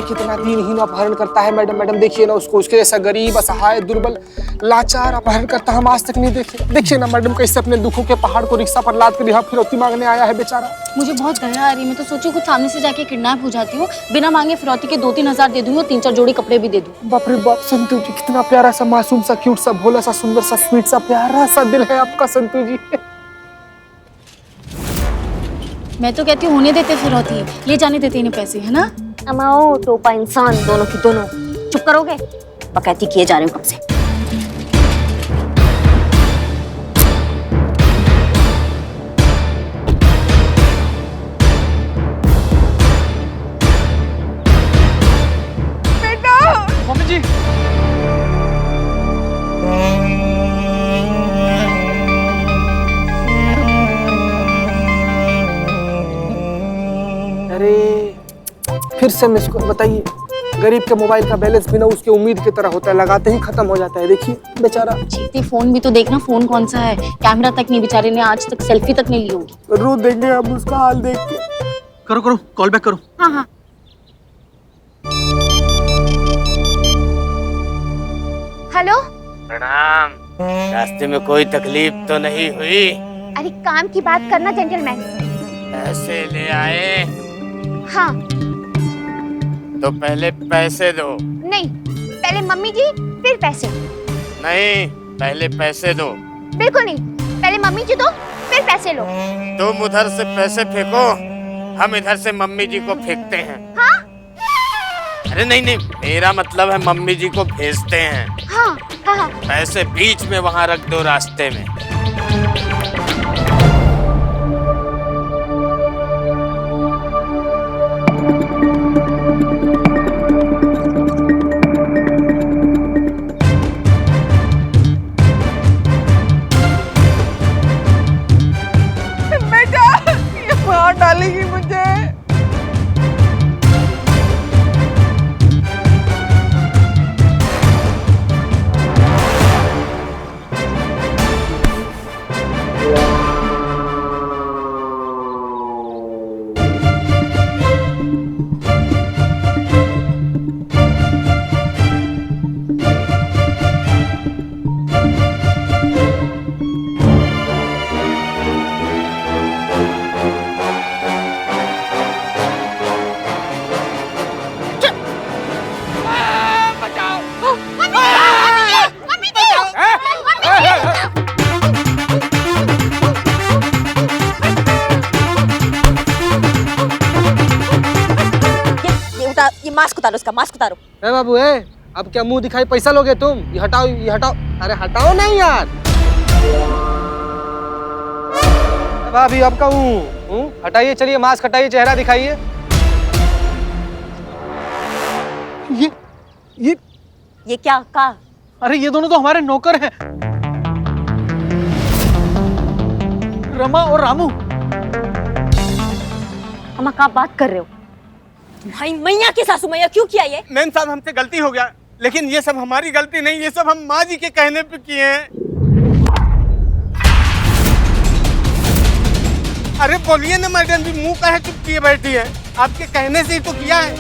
कितना दिनहीन अपहरण करता है मैडम। मैडम देखिए ना उसको, उसके जैसा गरीब, असहाय, दुर्बल, लाचार अपहरण करता हम आज तक नहीं देखे। देखिए ना मैडम कैसे अपने दुखों के पहाड़ को रिक्शा पर लाद कर यहाँ फिरौती मांगने आया है बेचारा। मुझे बहुत दया आ रही है। मैं तो सोचू कुछ सामने से जाके किडनैप हो जाती हूँ, बिना मांगे फिरौती के 2-3 हजार दे दूंगी और 3-4 जोड़ी कपड़े भी दे दूँ। बाप रे बाप संतू जी, कितना प्यारा सा, मासूम सा, क्यूट सा, भोला सा, सुंदर सा, स्वीट सा, प्यारा सा दिल है आपका संतू जी। मैं तो कहती हूँ होने देते फिरौती, ले जाने देते इन्हें पैसे, है ना? अमाओ टोपा इंसान दोनों की दोनों। चुप करोगे? बकैती किए जा रहे हो कब से। मम्मी जी अरे फिर से मिस कॉल। बताइए, गरीब के मोबाइल का बैलेंस बिना उसके उम्मीद की तरह होता है, लगाते ही खत्म हो जाता है। देखिए बेचारा। जीती फोन भी तो देखना, फोन कौन सा है, कैमरा तक नहीं, बेचारे ने आज तक सेल्फी तक नहीं ली होगी। रो देंगे हम उसका हाल देख के। करो करो, कॉल बैक करो। हाँ हाँ। हेलो, प्रणाम। रास्ते में कोई तकलीफ तो नहीं हुई? अरे काम की बात करना जेंटलमैन। पैसे ले आए? हाँ। तो पहले पैसे दो। नहीं, पहले मम्मी जी फिर पैसे। नहीं, पहले पैसे दो। बिल्कुल नहीं, पहले मम्मी जी दो फिर पैसे लो। तुम उधर से पैसे फेंको, हम इधर से मम्मी जी को फेंकते हैं। हाँ? अरे नहीं नहीं, मेरा मतलब है मम्मी जी को भेजते हैं। हाँ हाँ हाँ। पैसे बीच में वहां रख दो रास्ते में। बेटा, ये मार डालेगी मुझे। ये मास्क उतारो, उसका मास्क उतारो। ए बाबू अब क्या मुंह दिखाई पैसा लोगे तुम? ये हटाओ, ये हटाओ। अरे हटाओ नहीं यार। भाभी आपका हटाइए, चलिए मास्क हटाइए, चेहरा दिखाइए। ये क्या का? अरे ये दोनों तो हमारे नौकर हैं, रमा और रामू। हम क्या बात कर रहे हो? भाई मैया की सासू मैया क्यों किया ये? मैम साहब, हमसे गलती हो गया, लेकिन ये सब हमारी गलती नहीं, ये सब हम माँ जी के कहने पे किए हैं। अरे बोलिए ना मैडम जी, मुंह काहे चुप किए बैठी है? आपके कहने से ही तो किया है।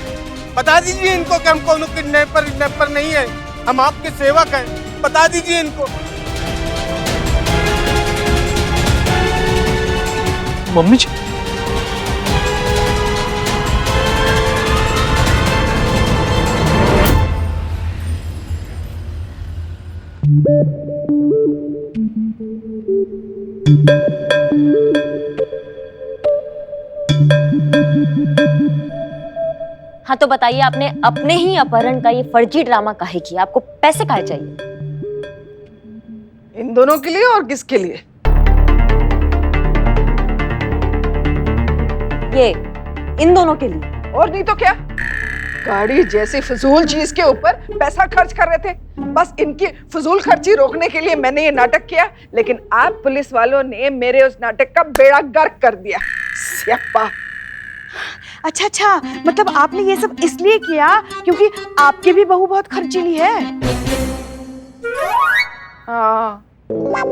बता दीजिए इनको कि हम कोनो किडनैपर नहीं है, हम आपके सेवक हैं। बता दीजिए इनको। मम्मी जी, हाँ तो बताइए, आपने अपने ही अपहरण का ये फर्जी ड्रामा काहे किया? आपको पैसे काहे चाहिए? इन दोनों के लिए और किसके लिए? ये इन दोनों के लिए। और नहीं तो क्या, गाड़ी जैसी फजूल चीज के ऊपर पैसा खर्च कर रहे थे। बस इनकी फजूल खर्ची रोकने के लिए मैंने ये नाटक किया, लेकिन आप पुलिस वालों ने मेरे उस नाटक का बेड़ा गर्क कर दिया। स्यापा। अच्छा, मतलब आपने ये सब इसलिए किया क्योंकि आपकी भी बहू बहुत खर्चीली है। हाँ, वाह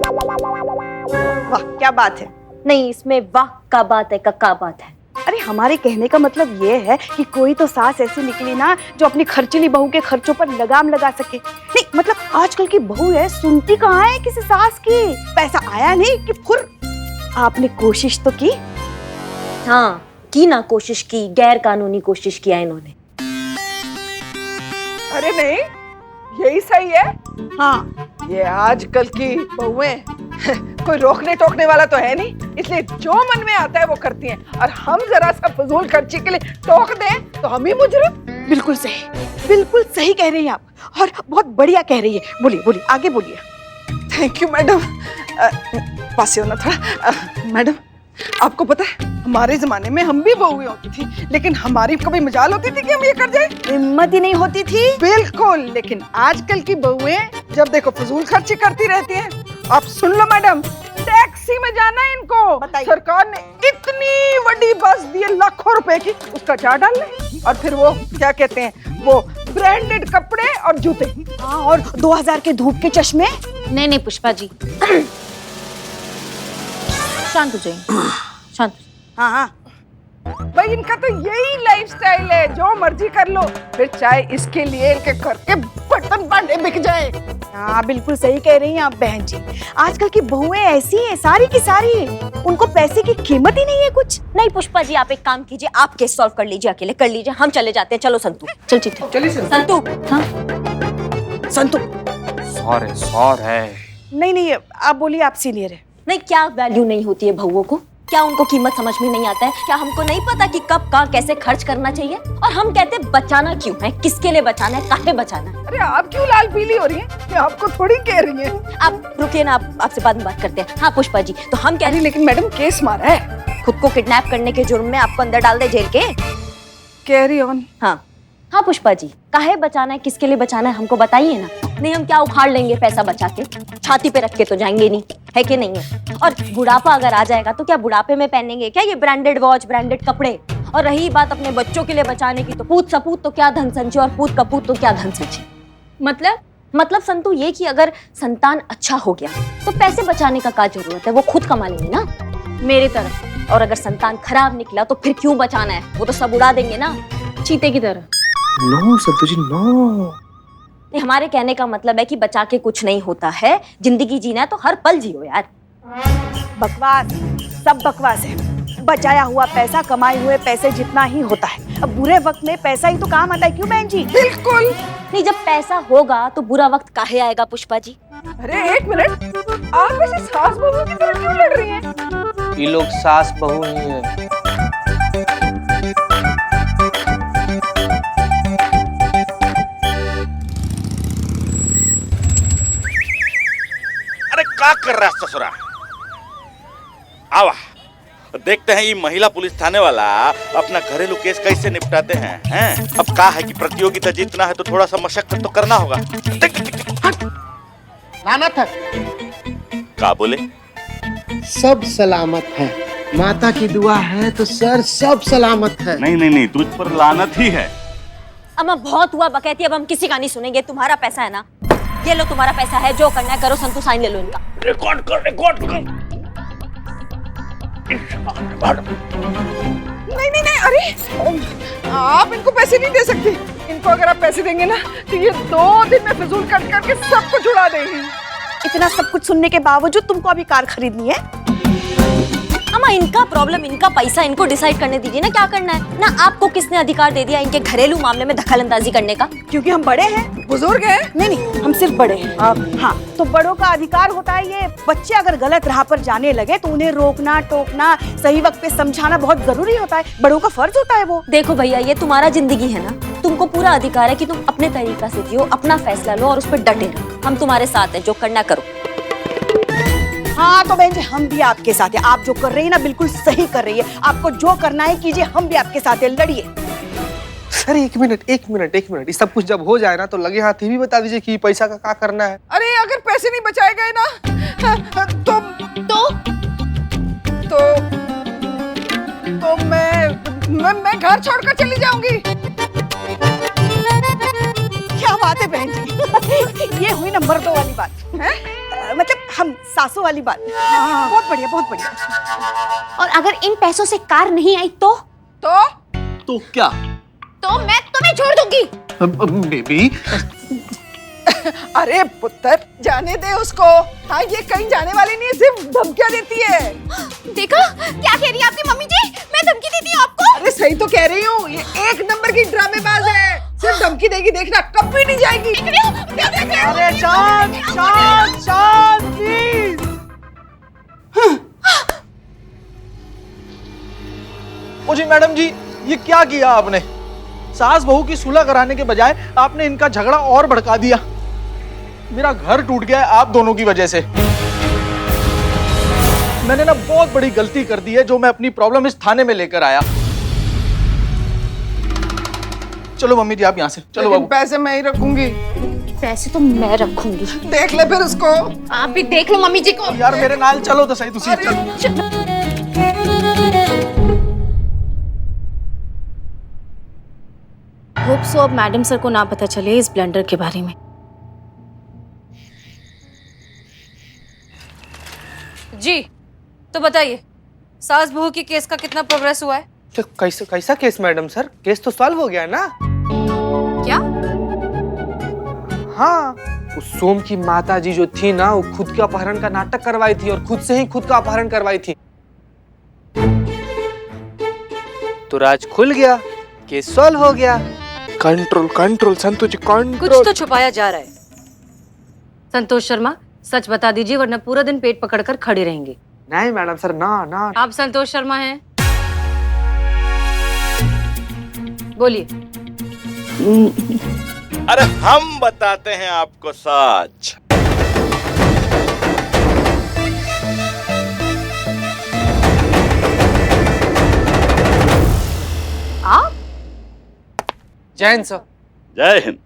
क्या बात है। नहीं, इसमें वाह का बात है, का बात है। अरे हमारे कहने का मतलब ये है कि कोई तो सास ऐसी निकली ना जो अपनी खर्चीली बहू के खर्चों पर लगाम लगा सके। नहीं मतलब आजकल की बहू है, सुनती कहाँ है किसी सास की। पैसा आया नहीं कि फुर। आपने कोशिश तो की? हाँ की ना, कोशिश की, गैर कानूनी कोशिश किया इन्होंने। अरे नहीं, यही सही है। हाँ ये आजकल की बहुएं कोई रोकने टोकने वाला तो है नहीं, इसलिए जो मन में आता है वो करती हैं। और हम जरा सा फजूल खर्ची के लिए टोक दें तो हम ही मुजरिम। बिल्कुल सही कह रही हैं आप, और बहुत बढ़िया कह रही है। बोलिए बोलिए, आगे बोलिए। Thank you madam. पास हो ना थोड़ा। मैडम आपको पता है हमारे जमाने में हम भी बहुएं होती थी, लेकिन हमारी कभी मजाल होती थी कि हम ये कर जाए? हिम्मत ही नहीं होती थी। बिल्कुल, लेकिन आजकल की बहुएं जब देखो फजूल खर्ची करती रहती हैं। आप सुन लो मैडम, टैक्सी में जाना है इनको, बताइए। सरकार ने इतनी बड़ी बस दी है लाखों रुपए की, उसका चार्ज डाल ले। और फिर वो क्या कहते हैं, वो ब्रांडेड कपड़े और जूते। हाँ, और 2000 के धूप के चश्मे। नहीं पुष्पा जी, शांत हो जाइए, शांत। हाँ भाई इनका तो यही लाइफस्टाइल है, जो मर्जी कर लो, फिर चाहे इसके लिए के घर के बर्तन भांडे बिक जाए। हाँ बिल्कुल सही कह रही हैं आप बहन जी। आजकल की बहुएं ऐसी हैं, सारी की सारी, उनको पैसे की कीमत ही नहीं है कुछ। नहीं पुष्पा जी, आप एक काम कीजिए, आप केस सॉल्व कर लीजिए, अकेले कर लीजिए, हम चले जाते हैं। चलो संतू, चल ठीक है। चलिए संतू। हाँ संतु, सॉर है। नहीं आप बोलिए, आप सीनियर है। नहीं, क्या वैल्यू नहीं होती है बहुओं को? क्या उनको कीमत समझ में नहीं आता है? क्या हमको नहीं पता कि कब कहाँ कैसे खर्च करना चाहिए? और हम कहते हैं बचाना क्यों है, किसके लिए बचाना है, काहे बचाना है? अरे आप क्यों लाल पीली हो रही हैं? ये आपको थोड़ी कह रही हैं। आप रुकिए ना, आपसे बाद में बात करते हैं। हाँ पुष्पा जी, तो हम कह रहे अरे लेकिन मैडम केस मारा है। खुद को किडनैप करने के जुर्म में आपको अंदर डाल दे जेल के। Carry on. हाँ पुष्पा जी, काहे बचाना है, किसके लिए बचाना है, हमको बताइए ना। नहीं हम क्या उखाड़ लेंगे पैसा बचा के, छाती पे रख के तो जाएंगे नहीं, है कि नहीं है? और बुढ़ापा अगर आ जाएगा तो क्या बुढ़ापे में पहनेंगे क्या ये ब्रांडेड वॉच, ब्रांडेड कपड़े? और रही बात अपने बच्चों के लिए बचाने की, तो पूत सपूत तो क्या धन संचय और पूत कपूत तो क्या धन संचय। मतलब संतु ये कि अगर संतान अच्छा हो गया तो पैसे बचाने का क्या जरूरत है, वो खुद कमा लेंगे ना मेरे तरफ। और अगर संतान खराब निकला तो फिर क्यों बचाना है, वो तो सब उड़ा देंगे ना, चीते की तरह। नो संतु जी नो। हमारे कहने का मतलब है कि बचा के कुछ नहीं होता है, जिंदगी जीना है तो हर पल जियो यार। बकवास, सब बकवास है। बचाया हुआ पैसा कमाए हुए पैसे जितना ही होता है। अब बुरे वक्त में पैसा ही तो काम आता है, क्यों बहन जी? बिल्कुल नहीं, जब पैसा होगा तो बुरा वक्त काहे आएगा पुष्पा जी? अरे एक मिनट, आप ऐसे सास बहू की तरह क्यों लड़ रही हैं? ये लोग सास बहू नहीं है। अरे क्या कर रहा है ससुरा? आवा देखते हैं ये महिला पुलिस थाने वाला अपना घरेलू केस कैसे निपटाते हैं। अब क्या है कि प्रतियोगिता जीतना है तो थोड़ा सा मशक्कत तो करना होगा। लानत है। क्या बोले? सब सलामत है, माता की दुआ है तो सर सब सलामत है। नहीं तुझ पर लानत ही है। अम्मा बहुत हुआ बकैती, अब हम किसी का नहीं सुनेंगे। तुम्हारा पैसा है ना, ये लो तुम्हारा पैसा है, जो करना है करो। संतु साइन ले लो इनका। रिकॉर्ड कर। नहीं, अरे आप इनको पैसे नहीं दे सकते। इनको अगर आप पैसे देंगे ना तो ये 2 दिन में फिजूल खर्च करके सब कुछ उड़ा देंगी। इतना सब कुछ सुनने के बावजूद तुमको अभी कार खरीदनी है? अम्मा इनका प्रॉब्लम, इनका पैसा, इनको डिसाइड करने दीजिए ना क्या करना है ना। आपको किसने अधिकार दे दिया इनके घरेलू मामले में दखलंदाजी करने का? क्योंकि हम बड़े हैं, बुजुर्ग हैं। नहीं हम सिर्फ बड़े हैं। हाँ तो बड़ों का अधिकार होता है ये। बच्चे अगर गलत राह पर जाने लगे तो उन्हें रोकना टोकना, सही वक्त पे समझाना बहुत जरूरी होता है। बड़ों का फर्ज होता है वो। देखो भैया, ये तुम्हारा जिंदगी है ना, तुमको पूरा अधिकार है कि तुम अपने तरीका से जियो, अपना फैसला लो और उस पर डटे रहो। हम तुम्हारे साथ हैं, जो करना करो। हाँ तो बहन जी हम भी आपके साथ हैं। आप जो कर रही है ना बिल्कुल सही कर रही है। आपको जो करना है कीजिए, हम भी आपके साथ हैं, लड़िए। सर एक मिनट, ये सब कुछ जब हो जाए ना तो लगे हाथ ये भी बता दीजिए कि पैसा का क्या करना है। अरे अगर पैसे नहीं बचाए गए ना तो मैं घर छोड़कर चली जाऊंगी। क्या बात है बहन जी। ये हुई ना मर्दों वाली बात है, मतलब हम सासों वाली बात। बहुत बढ़िया, बहुत बढ़िया। और अगर इन पैसों से कार नहीं आई तो क्या? तो मैं तुम्हें छोड़ दूंगी। बेबी, अरे पुत्र, जाने दे उसको। हाँ, ये कहीं जाने वाली नहीं है, सिर्फ धमकियां देती है। देखा क्या कह रही है आपकी मम्मी जी? मैं धमकी देती हूँ आपको? अरे सही तो कह रही हूँ, ये एक नंबर की ड्रामेबाज है। सिर्फ धमकी देगी, देखना कभी नहीं जाएगी। अरे शांत शांत शांत प्लीज। ओ जी मैडम जी, ये क्या किया आपने? सास बहू की सुलह कराने के बजाय आपने इनका झगड़ा और भड़का दिया। मेरा घर टूट गया है आप दोनों की वजह से। मैंने ना बहुत बड़ी गलती कर दी है, जो मैं अपनी प्रॉब्लम इस थाने में लेकर आया। चलो मम्मी जी आप यहाँ से चलो। बाबू पैसे मैं ही रखूंगी। पैसे तो मैं रखूंगी। देख ले फिर उसको। आप भी देख लो मम्मी जी को। यार मेरे नाल चलो तो सही। तुसी चलो। होप सो अब मैडम सर को ना पता चले इस ब्लेंडर के बारे में। जी तो बताइए, सास बहू की केस का कितना प्रोग्रेस हुआ है? तो कैसा केस मैडम सर? केस तो सॉल्व हो गया ना? क्या? हाँ, उस सोम की माता जी जो थी ना, वो खुद के अपहरण का नाटक करवाई थी और खुद से ही खुद का अपहरण करवाई थी। तो राज खुल गया, केस सॉल्व हो गया। Control control Santosh ji, control. कुछ तो छुपाया जा रहा है। संतोष शर्मा, सच बता दीजिए वरना पूरा दिन पेट पकड़कर खड़े रहेंगे। नहीं मैडम सर, ना ना। आप संतोष शर्मा हैं? बोलिए। अरे हम बताते हैं आपको सच। आप? जय हिंद सर। जय हिंद।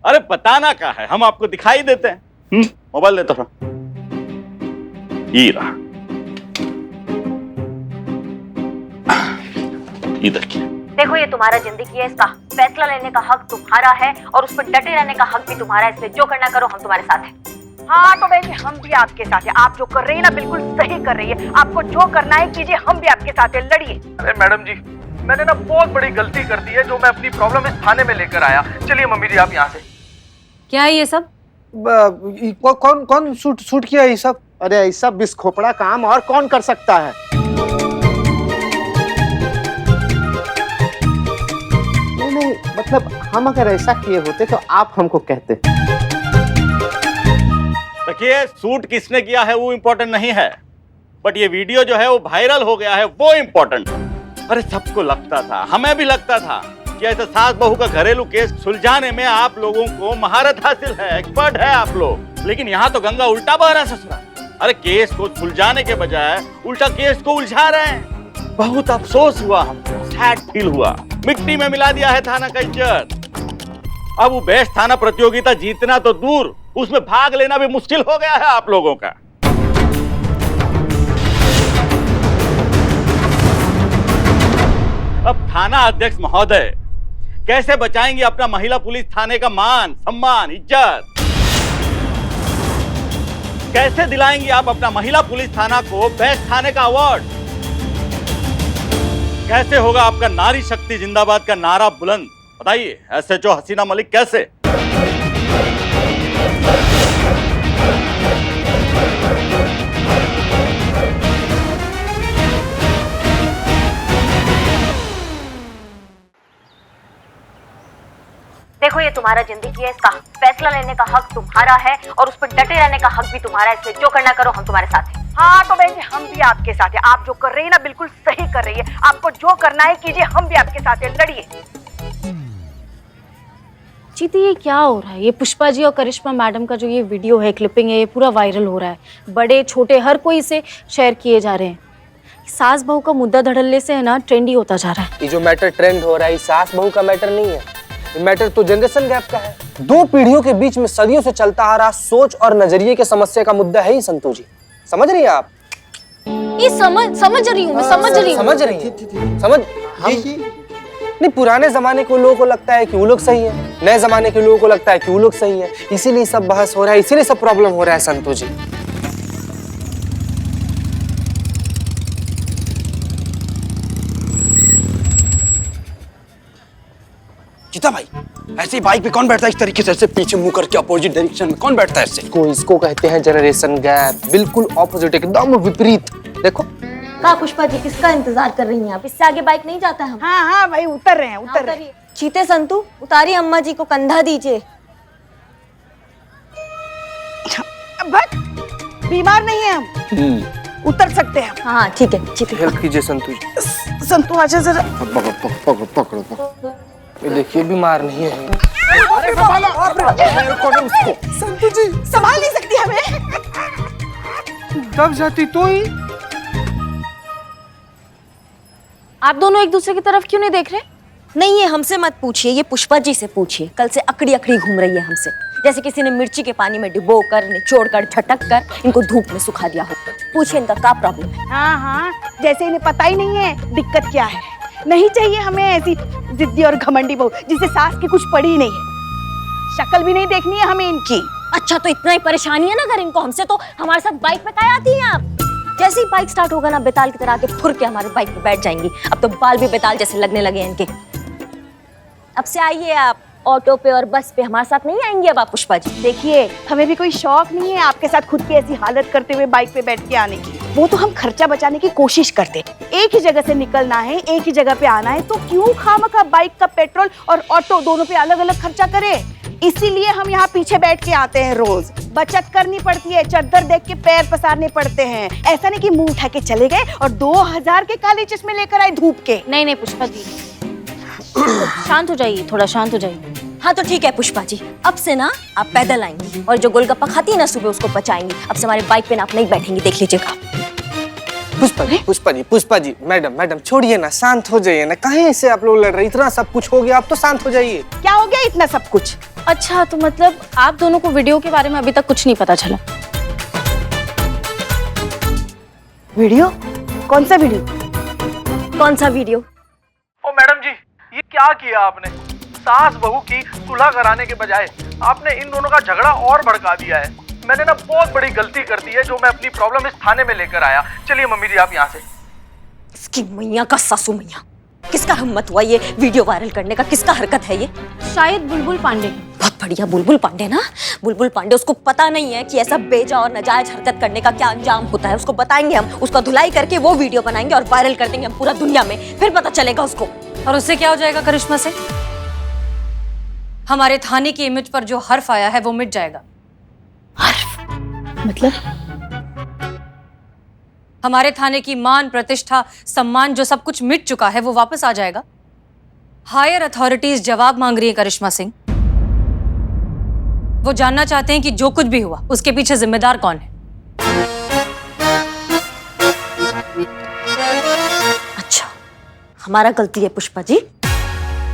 अरे बताना क्या है, हम आपको दिखाई देते हैं। मोबाइल देता था। ये रहा, ये देखिए। देखो ये तुम्हारा जिंदगी है, इसका फैसला लेने का हक तुम्हारा है और उस पर डटे रहने का हक भी तुम्हारा है। इसलिए जो करना करो, हम तुम्हारे साथ हैं। हाँ तो बहन जी, हम भी आपके साथ हैं। आप जो कर रही है ना बिल्कुल सही कर रही है। आपको जो करना है कीजिए, हम भी आपके साथ हैं, लड़िए। अरे मैडम जी, मैंने ना बहुत बड़ी गलती कर दी है, जो मैं अपनी प्रॉब्लम इस थाने में लेकर आया। चलिए मम्मी जी आप यहाँ से। क्या है ये सब? कौन कौन शूट किया ये सब? अरे ऐसा बिस्खोपड़ा काम और कौन कर सकता है? नहीं, मतलब हम अगर ऐसा किए होते तो आप हमको कहते। देखिए, शूट किसने किया है वो इम्पोर्टेंट नहीं है, बट ये वीडियो जो है वो वायरल हो गया है, वो इम्पोर्टेंट है। अरे सबको लगता था, हमें भी लगता था कि ऐसा सास बहू का घरेलू केस सुलझाने में आप लोगों को महारत हासिल है, एक्सपर्ट है आप लोग। लेकिन यहाँ तो गंगा उल्टा बह रहा है ससुरा। अरे केस को सुलझाने के बजाय उल्टा केस को उलझा रहे हैं। बहुत अफसोस हुआ हमको, सैड फील हुआ। मिट्टी में मिला दिया है थाना का इज्जत। अब वो बेस्ट थाना प्रतियोगिता जीतना तो दूर, उसमें भाग लेना भी मुश्किल हो गया है आप लोगों का। अब थाना अध्यक्ष महोदय कैसे बचाएंगे अपना महिला पुलिस थाने का मान, सम्मान, इज्जत? कैसे दिलाएंगे आप अपना महिला पुलिस थाना को बेस्ट थाने का अवार्ड? कैसे होगा आपका नारी शक्ति जिंदाबाद का नारा बुलंद? बताइए SHO हसीना मलिक कैसे? देखो ये तुम्हारा जिंदगी है, इसका फैसला लेने का हक तुम्हारा है और उस पर डटे रहने का हक भी तुम्हारा है। इसलिए जो करना करो, हम तुम्हारे साथ हैं। हाँ तो बहन जी, हम भी आपके साथ हैं। आप जो कर रही है ना बिल्कुल सही कर रही है। आपको जो करना है कीजिए, हम भी आपके साथ हैं, लड़िए। जीती, ये क्या हो रहा है? ये पुष्पा जी और करिश्मा मैडम का जो ये वीडियो है, क्लिपिंग है, ये पूरा वायरल हो रहा है। बड़े छोटे हर कोई इसे शेयर किए जा रहे हैं। सास बहू का मुद्दा धड़ल्ले से है ना ट्रेंडी होता जा रहा है। ये जो मैटर ट्रेंड हो रहा है, सास बहू का मैटर नहीं है, ये मैटर तो जनरेशन गैप का है। दो पीढ़ियों के बीच में सदियों से चलता आ रहा सोच और नजरिए के समस्या का मुद्दा है ही संतू जी। समझ रही हैं आप? ये समझ रही हूँ मैं, समझ रही हूँ। समझ नहीं, पुराने जमाने के लोगों को लगता है कि वो लोग सही है, नए जमाने के लोगों को लगता है कि वो लोग सही है। इसीलिए सब बहस हो रहा है, इसीलिए सब प्रॉब्लम हो रहा है संतू जी। सीता भाई, ऐसे ही बाइक पे कौन बैठता है इस तरीके से, ऐसे पीछे मुंह करके अपोजिट डायरेक्शन में कौन बैठता है ऐसे? इसको कहते हैं जनरेशन गैप, बिल्कुल ऑपोजिट, एकदम विपरीत। देखो का पुष्पा जी किसका इंतजार कर रही हैं आप? इससे आगे बाइक नहीं जाता हम। हाँ हाँ भाई उतर रहे हैं, उतर रहे हैं। चीते संतू उतारिए, अम्मा जी को कंधा दीजिए। बट बीमार नहीं है हम, उतर सकते हैं हम। हाँ ठीक है, चीते हेल्प कीजिए संतू जी। संतू आजा जरा। पकड़ो पकड़ो, ये देखिए बीमार नहीं है। संतू जी संभाल नहीं सकती हमें। दब जाती तो ही। आप दोनों एक दूसरे की तरफ क्यों नहीं देख रहे? नहीं, ये हमसे मत पूछिए, ये पुष्पा जी से पूछिए। कल से अकड़ी अकड़ी घूम रही है हमसे, जैसे किसी ने मिर्ची के पानी में डुबो कर, निचोड़ कर, झटक कर इनको धूप में सुखा दिया हो। पूछिए इनका क्या प्रॉब्लम है। हाँ हाँ, जैसे इन्हें पता ही नहीं है दिक्कत क्या है। नहीं चाहिए हमें ऐसी जिद्दी और घमंडी बहू जिसे सास की कुछ पड़ी नहीं है। शक्ल भी नहीं देखनी है हमें इनकी। अच्छा तो इतना ही परेशानी है ना अगर इनको हमसे, तो हमारे साथ बाइक पे काहे आती हैं आप? जैसे ही बाइक स्टार्ट होगा ना, बेताल की तरह आके फुर के हमारे बाइक पे बैठ जाएंगी। अब तो बाल भी बेताल जैसे लगने लगे हैं इनके। अब से आइए आप ऑटो पे और बस पे, हमारे साथ नहीं आएंगे अब आप पुष्पा जी। देखिए हमें भी कोई शौक नहीं है आपके साथ खुद की ऐसी हालत करते हुए बाइक पे बैठ के आने की। वो तो हम खर्चा बचाने की कोशिश करते। एक ही जगह से निकलना है, एक ही जगह पे आना है, तो क्यों खामखा बाइक का पेट्रोल और ऑटो दोनों पे अलग अलग खर्चा करें? इसीलिए हम यहाँ पीछे बैठ के आते हैं रोज। बचत करनी पड़ती है, चद्दर देख के पैर पसारने पड़ते हैं। ऐसा नहीं कि मुंह उठा के चले गए और 2000 के काले चश्मे लेकर आए धूप के। नहीं नहीं पुष्पा जी, शांत हो जाइए, थोड़ा शांत हो जाइए। हाँ तो ठीक है पुष्पा जी, अब से ना आप पैदल आएंगी और जो गोलगप्पा खाती है ना सुबह उसको बचाएंगी। अब से हमारे बाइक पे ना आप नहीं बैठेंगी, देख लीजिएगा। पुष्पा जी, मैडम छोड़िए ना, शांत हो जाइए ना। कहीं से आप लोग लड़ रहे, इतना सब कुछ हो गया, आप तो शांत हो जाइए। क्या हो गया इतना सब कुछ? अच्छा तो मतलब आप दोनों को वीडियो के बारे में अभी तक कुछ नहीं पता चला? वीडियो? कौन सा वीडियो? कौन सा वीडियो? ओ मैडम जी, ये क्या किया आपने? सास बहू की सुलह कराने के बजाय आपने इन दोनों का झगड़ा और भड़का दिया है। मैंने ना बहुत बड़ी गलती कर दी है, जो मैं अपनी प्रॉब्लम इस थाने में लेकर आया। चलिए मम्मी जी आप यहाँ से। इसकी मैया का सासू मैया, किसका हिम्मत हुआ ये वीडियो वायरल करने का? किसका हरकत है ये? शायद बुलबुल पांडे। बहुत बढ़िया, बुलबुल पांडे ना। बुलबुल पांडे, उसको पता नहीं है कि ऐसा बेजा और नाजायज हरकत करने का क्या अंजाम होता है। उसको बताएंगे हम, उसका धुलाई करके वो वीडियो बनाएंगे और वायरल कर देंगे हम पूरा दुनिया में, फिर पता चलेगा उसको। और उससे क्या हो जाएगा करिश्मा से? हमारे थाने की इमेज पर जो हर्फ आया है वो मिट जाएगा। हर्फ मतलब? हमारे थाने की मान, प्रतिष्ठा, सम्मान, जो सब कुछ मिट चुका है वो वापस आ जाएगा। हायर अथॉरिटीज जवाब मांग रही है करिश्मा सिंह। वो जानना चाहते हैं कि जो कुछ भी हुआ उसके पीछे जिम्मेदार कौन है। अच्छा, हमारा गलती है पुष्पा जी?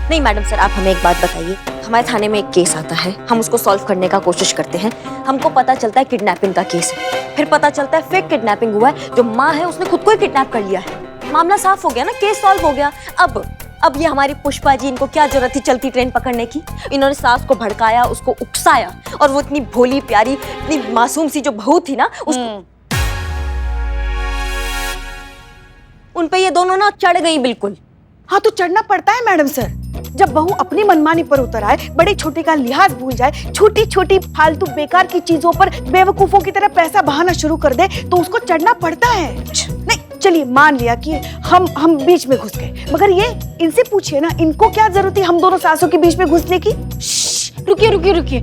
नहीं मैडम सर, आप हमें एक बात बताइए। हमारे थाने में एक केस आता है, हम उसको सॉल्व करने का कोशिश करते हैं। हमको पता चलता है किडनैपिंग का केस है, फिर पता चलता है फेक किडनैपिंग हुआ है, जो माँ है उसने खुद को ही किडनैप कर लिया है। मामला साफ हो गया ना, केस सॉल्व हो गया। अब ये हमारी पुष्पा जी, इनको क्या जरूरत थी चलती ट्रेन पकड़ने की? इन्होंने सास को भड़काया, उसको उकसाया, और वो इतनी भोली प्यारी, इतनी मासूम सी जो बहू थी ना, उसको उन पे ये दोनों ना चढ़ गई बिल्कुल। हाँ तो चढ़ना पड़ता है मैडम सर। जब बहू अपनी मनमानी पर उतर आए, बड़े छोटे का लिहाज भूल जाए, छोटी छोटी फालतू बेकार की चीजों पर बेवकूफों की तरह पैसा बहाना शुरू कर दे, तो उसको चढ़ना पड़ता है। नहीं चलिए मान लिया कि हम बीच में घुस गए, मगर ये इनसे पूछिए ना, इनको क्या जरूरत है हम दोनों सासों के बीच में घुसने की? रुकिए रुकिए रुकिए,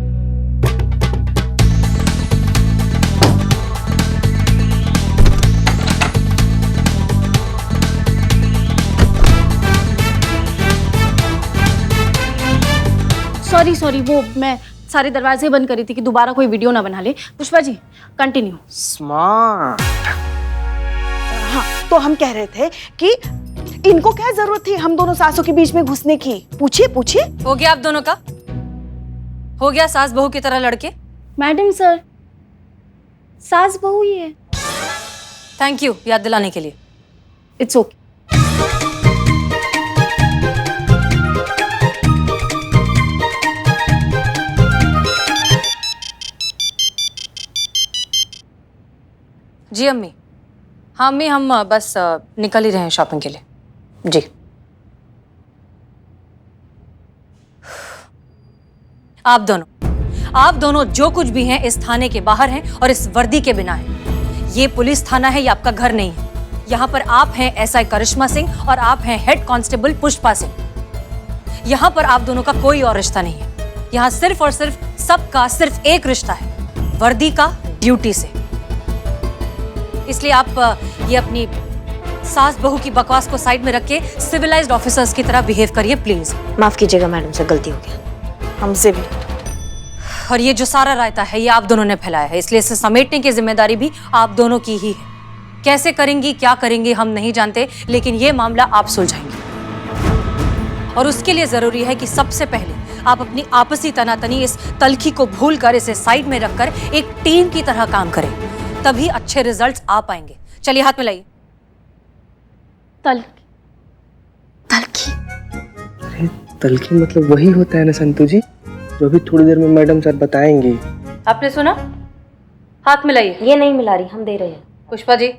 सॉरी, वो मैं सारे दरवाजे बंद करी थी कि दोबारा कोई वीडियो ना बना ले। पुष्पा जी कंटिन्यू। स्मार्ट। हाँ तो हम कह रहे थे कि इनको क्या जरूरत थी हम दोनों सासों के बीच में घुसने की? पूछिए। हो गया आप दोनों का? हो गया सास बहू की तरह लड़के? मैडम सर, सास बहू ही है। थैंक यू याद दिलाने के लिए। It's okay. जी अम्मी। हाँ अम्मी, हम बस निकल ही रहे हैं शॉपिंग के लिए। जी आप दोनों जो कुछ भी हैं इस थाने के बाहर हैं और इस वर्दी के बिना हैं। ये पुलिस थाना है, ये आपका घर नहीं है। यहाँ पर आप हैं एसआई करिश्मा सिंह और आप हैं हेड कांस्टेबल पुष्पा सिंह। यहाँ पर आप दोनों का कोई और रिश्ता नहीं है। यहाँ सिर्फ और सिर्फ सबका सिर्फ एक रिश्ता है, वर्दी का, ड्यूटी से। इसलिए आप ये अपनी सास बहू की बकवास को साइड में रख के सिविलाइज्ड ऑफिसर्स की तरह बिहेव करिए प्लीज। माफ कीजिएगा मैडम, से गलती हो गया हमसे भी। और ये जो सारा रायता है ये आप दोनों ने फैलाया है, इसलिए इसे समेटने की जिम्मेदारी भी आप दोनों की ही है। कैसे करेंगी, क्या करेंगी हम नहीं जानते, लेकिन ये मामला आप सुलझाएंगे। और उसके लिए जरूरी है कि सबसे पहले आप अपनी आपसी तनातनी इस तलखी को भूलकर इसे साइड में रखकर एक टीम की तरह काम करें, तभी अच्छे रिजल्ट्स आ पाएंगे। चलिए हाथ में लाइए। तलखी अरे तलखी मतलब वही होता है ना संतू जी, जो भी थोड़ी देर में मैडम सर बताएंगे। आपने सुना? हाथ में लाइए। ये नहीं मिला रही, हम दे रहे हैं। पुष्पा जी,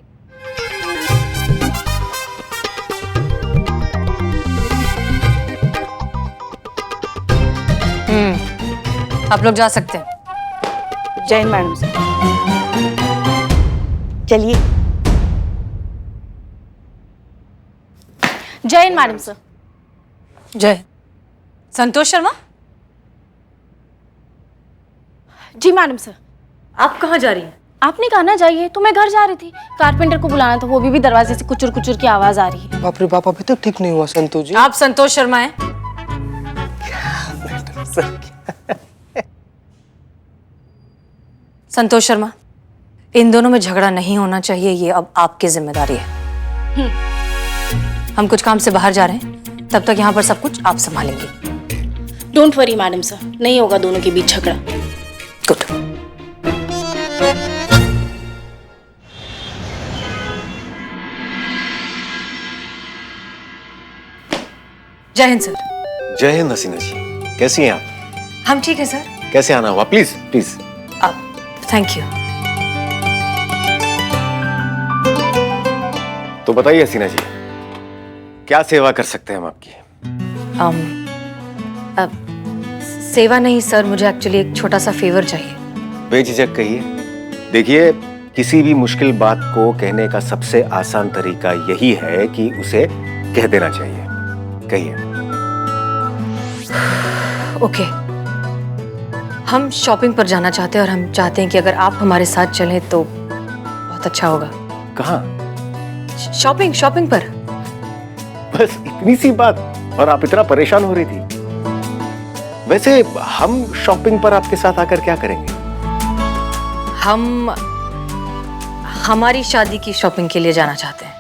आप लोग जा सकते हैं। जय हिंद मैडम सर। चलिए। जय हिंद मैडम सर। जय। संतोष शर्मा, जी मैडम सर। आप कहाँ जा रही हैं? आपने कहा ना जाइए, तो मैं घर जा रही थी। कारपेंटर को बुलाना था, वो भी दरवाजे से कुचुर कुचुर की आवाज आ रही है। बाप रे बाप, अभी तक ठीक नहीं हुआ संतू जी। आप संतोष शर्मा हैं? संतोष शर्मा, इन दोनों में झगड़ा नहीं होना चाहिए, ये अब आपकी जिम्मेदारी है। हम कुछ काम से बाहर जा रहे हैं, तब तक यहाँ पर सब कुछ आप संभालेंगे। डोंट वरी मैडम सर, नहीं होगा दोनों के बीच झगड़ा। गुड। जय हिंद सर। जय हिंद हसीना जी, कैसी हैं आप? हम ठीक है सर। कैसे आना हुआ? Please please. Thank you. तो बताइए हसीना जी, क्या सेवा कर सकते हैं हम आपकी? सेवा नहीं सर, मुझे एक्चुअली एक छोटा सा फेवर चाहिए। बेझिझक कहिए। देखिए, किसी भी मुश्किल बात को कहने का सबसे आसान तरीका यही है कि उसे कह देना चाहिए। कहिए। ओके, हम शॉपिंग पर जाना चाहते हैं और हम चाहते हैं कि अगर आप हमारे साथ चलें तो बहुत अच्छा होगा। कहाँ? शॉपिंग पर। बस इतनी सी बात, और आप इतना परेशान हो रही थी। वैसे हम शॉपिंग पर आपके साथ आकर क्या करेंगे? हम हमारी शादी की शॉपिंग के लिए जाना चाहते हैं।